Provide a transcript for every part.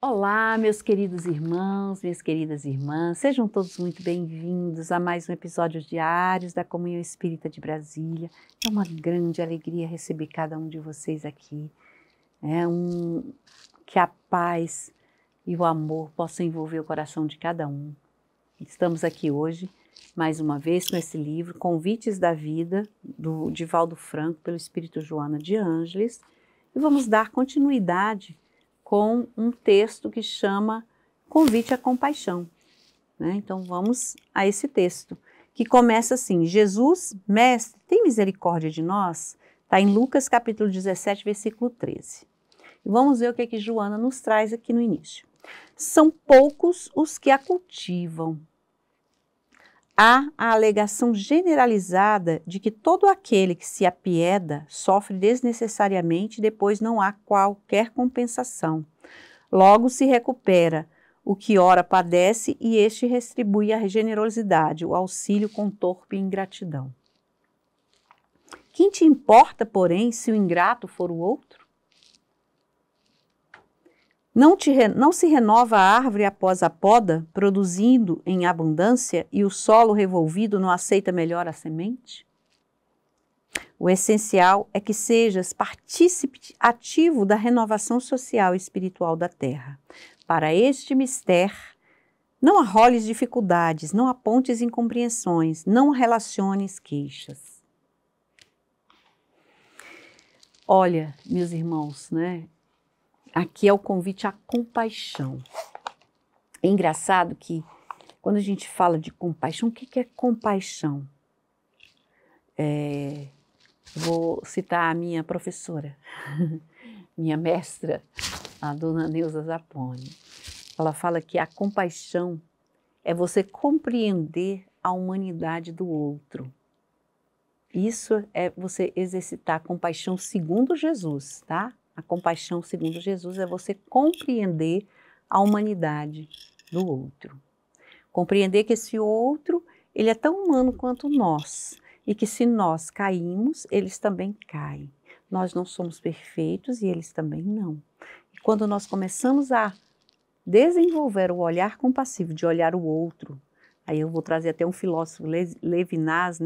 Olá, meus queridos irmãos, minhas queridas irmãs, sejam todos muito bem-vindos a mais um episódio diário da Comunhão Espírita de Brasília. É uma grande alegria receber cada um de vocês aqui. Que a paz e o amor possam envolver o coração de cada um. Estamos aqui hoje, mais uma vez, com esse livro, Convites da Vida, do Divaldo Franco, pelo Espírito Joana de Ângeles, e vamos dar continuidade com um texto que chama Convite à Compaixão. Então vamos a esse texto, que começa assim: Jesus, Mestre, tem misericórdia de nós? Está em Lucas capítulo 17, versículo 13. E vamos ver o que Joana nos traz aqui no início. São poucos os que a cultivam. Há a alegação generalizada de que todo aquele que se apieda sofre desnecessariamente e depois não há qualquer compensação. Logo se recupera o que ora padece e este retribui a generosidade, o auxílio com torpe ingratidão. Quem te importa, porém, se o ingrato for o outro? Não se renova a árvore após a poda, produzindo em abundância, e o solo revolvido não aceita melhor a semente? O essencial é que sejas partícipe ativo da renovação social e espiritual da terra. Para este mistério, não arroles dificuldades, não apontes incompreensões, não relaciones queixas. Olha, meus irmãos, aqui é o convite à compaixão. É engraçado que, quando a gente fala de compaixão, o que é compaixão? Vou citar a minha professora, minha mestra, a dona Neuza Zapone. Ela fala que a compaixão é você compreender a humanidade do outro. Isso é você exercitar a compaixão segundo Jesus, tá? A compaixão, segundo Jesus, é você compreender a humanidade do outro. Compreender que esse outro, ele é tão humano quanto nós. E que se nós caímos, eles também caem. Nós não somos perfeitos e eles também não. E quando nós começamos a desenvolver o olhar compassivo, de olhar o outro, aí eu vou trazer até um filósofo, Levinas,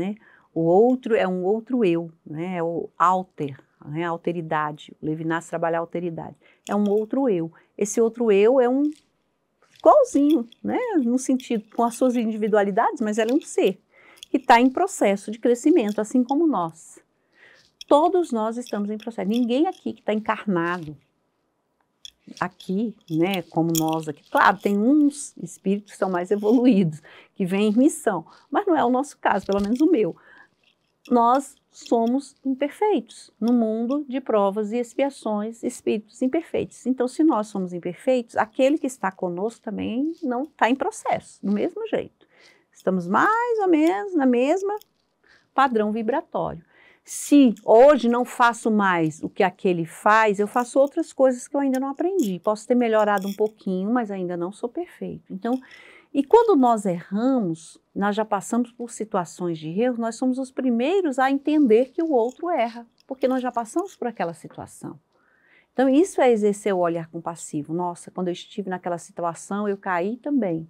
O outro é um outro eu, é o alter. A alteridade, o Levinas trabalha a alteridade, é um outro eu. Esse outro eu é um igualzinho, no sentido, com as suas individualidades, mas ela é um ser que está em processo de crescimento, assim como nós. Todos nós estamos em processo, ninguém aqui que está encarnado, aqui, como nós aqui. Claro, tem uns espíritos que são mais evoluídos, que vêm em missão, mas não é o nosso caso, pelo menos o meu. Nós somos imperfeitos, no mundo de provas e expiações, espíritos imperfeitos. Então, se nós somos imperfeitos, aquele que está conosco também não está em processo, do mesmo jeito. Estamos mais ou menos na mesma padrão vibratório. Se hoje não faço mais o que aquele faz, eu faço outras coisas que eu ainda não aprendi. Posso ter melhorado um pouquinho, mas ainda não sou perfeito. Então, e quando nós erramos, nós já passamos por situações de erro, nós somos os primeiros a entender que o outro erra, porque nós já passamos por aquela situação. Então isso é exercer o olhar compassivo. Nossa, quando eu estive naquela situação, eu caí também.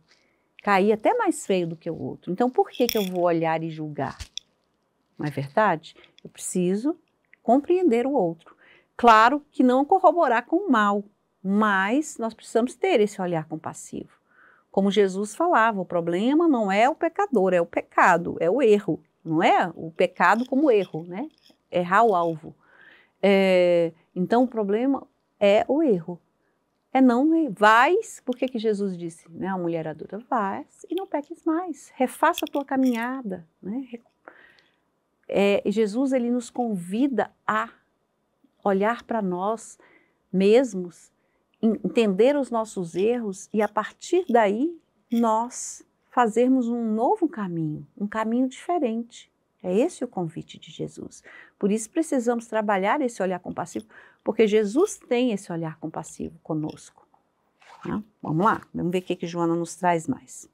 Caí até mais feio do que o outro. Então por que eu vou olhar e julgar? Não é verdade? Eu preciso compreender o outro. Claro que não corroborar com o mal, mas nós precisamos ter esse olhar compassivo. Como Jesus falava, o problema não é o pecador, é o pecado, é o erro. Não é o pecado como erro, Errar o alvo. Então o problema é o erro. Vais, por que Jesus disse, a mulher adulta, vais e não peques mais, refaça a tua caminhada. Jesus, ele nos convida a olhar para nós mesmos, entender os nossos erros e a partir daí nós fazermos um novo caminho, um caminho diferente. É esse o convite de Jesus. Por isso precisamos trabalhar esse olhar compassivo, porque Jesus tem esse olhar compassivo conosco. Vamos lá, vamos ver o que Joana nos traz mais.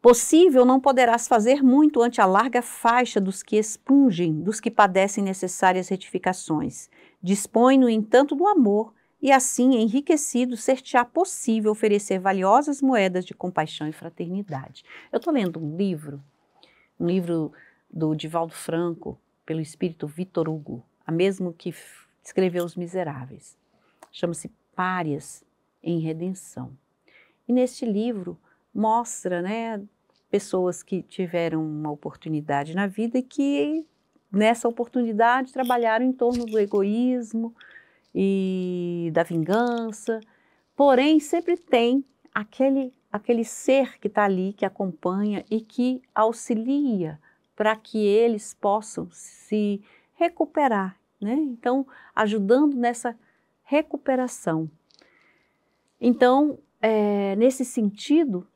Possível não poderás fazer muito ante a larga faixa dos que expungem, dos que padecem necessárias retificações. Dispõe, no entanto, do amor, e assim, enriquecido, ser-te-á possível oferecer valiosas moedas de compaixão e fraternidade. Eu estou lendo um livro do Divaldo Franco, pelo espírito Victor Hugo, a mesmo que escreveu Os Miseráveis. Chama-se Párias em Redenção. E neste livro mostra, né, pessoas que tiveram uma oportunidade na vida e que nessa oportunidade trabalharam em torno do egoísmo e da vingança, porém sempre tem aquele ser que está ali, que acompanha e que auxilia para que eles possam se recuperar, né? Então, ajudando nessa recuperação. Então, nesse sentido,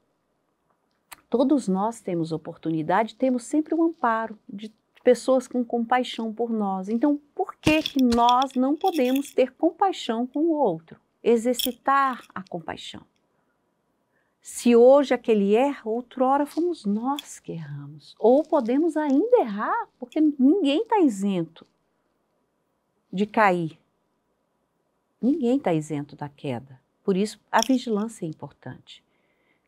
todos nós temos oportunidade, temos sempre um amparo de pessoas com compaixão por nós. Então, por que nós não podemos ter compaixão com o outro? Exercitar a compaixão. Se hoje aquele erra, outrora fomos nós que erramos. Ou podemos ainda errar, porque ninguém está isento de cair. Ninguém está isento da queda. Por isso, a vigilância é importante.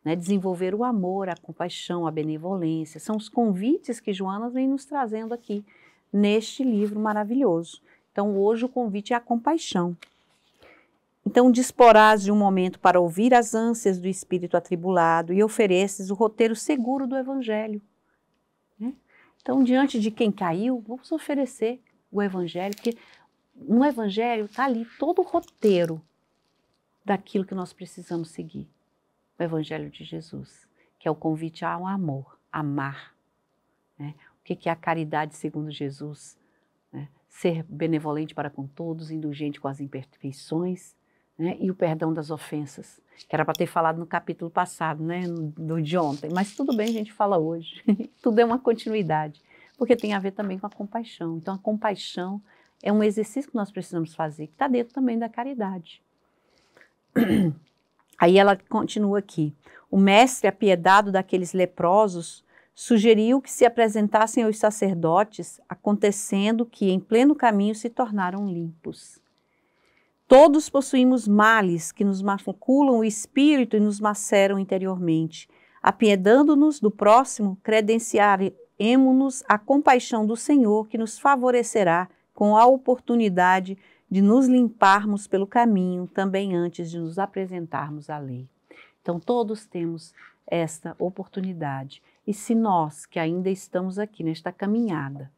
Né? Desenvolver o amor, a compaixão, a benevolência. São os convites que Joana vem nos trazendo aqui, neste livro maravilhoso. Então, hoje o convite é a compaixão. Então, disporás de um momento para ouvir as ânsias do espírito atribulado e ofereces o roteiro seguro do Evangelho. Né? Então, diante de quem caiu, vamos oferecer o Evangelho, porque no Evangelho está ali todo o roteiro daquilo que nós precisamos seguir. O Evangelho de Jesus, que é o convite ao amor, amar. Né? O que é a caridade segundo Jesus? Né? Ser benevolente para com todos, indulgente com as imperfeições, né? E o perdão das ofensas, que era para ter falado no capítulo passado, né? Do de ontem, mas tudo bem, a gente fala hoje. Tudo é uma continuidade, porque tem a ver também com a compaixão. Então a compaixão é um exercício que nós precisamos fazer, que está dentro também da caridade. Aí ela continua aqui. O mestre apiedado daqueles leprosos sugeriu que se apresentassem aos sacerdotes, acontecendo que em pleno caminho se tornaram limpos. Todos possuímos males que nos maculam o espírito e nos maceram interiormente. Apiedando-nos do próximo, credenciaremos-nos a compaixão do Senhor que nos favorecerá com a oportunidade de nos limparmos pelo caminho, também antes de nos apresentarmos à lei. Então, todos temos esta oportunidade. E se nós, que ainda estamos aqui nesta caminhada,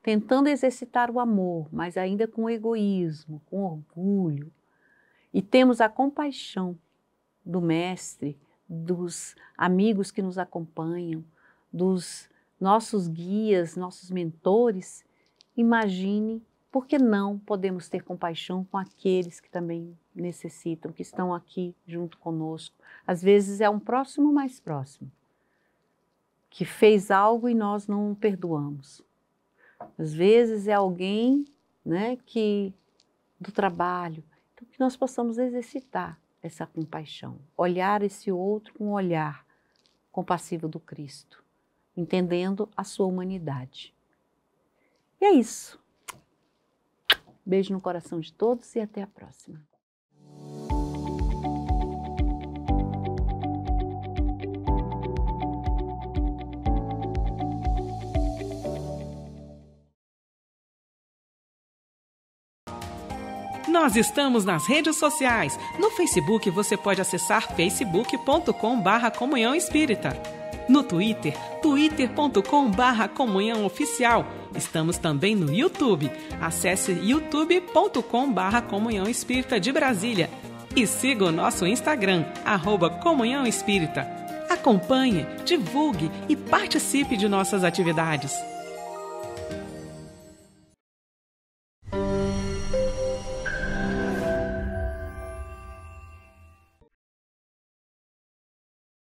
tentando exercitar o amor, mas ainda com egoísmo, com orgulho, e temos a compaixão do Mestre, dos amigos que nos acompanham, dos nossos guias, nossos mentores, imagine por que não podemos ter compaixão com aqueles que também necessitam, que estão aqui junto conosco. Às vezes é um próximo mais próximo, que fez algo e nós não perdoamos. Às vezes é alguém, né, do trabalho. Então, que nós possamos exercitar essa compaixão, olhar esse outro com o olhar compassivo do Cristo, entendendo a sua humanidade. E é isso. Beijo no coração de todos e até a próxima. Nós estamos nas redes sociais. No Facebook você pode acessar facebook.com/Comunhão Espírita. No Twitter, twitter.com/Comunhão Oficial. Estamos também no YouTube. Acesse youtube.com/Comunhão Espírita de Brasília. E siga o nosso Instagram, @Comunhão Espírita. Acompanhe, divulgue e participe de nossas atividades.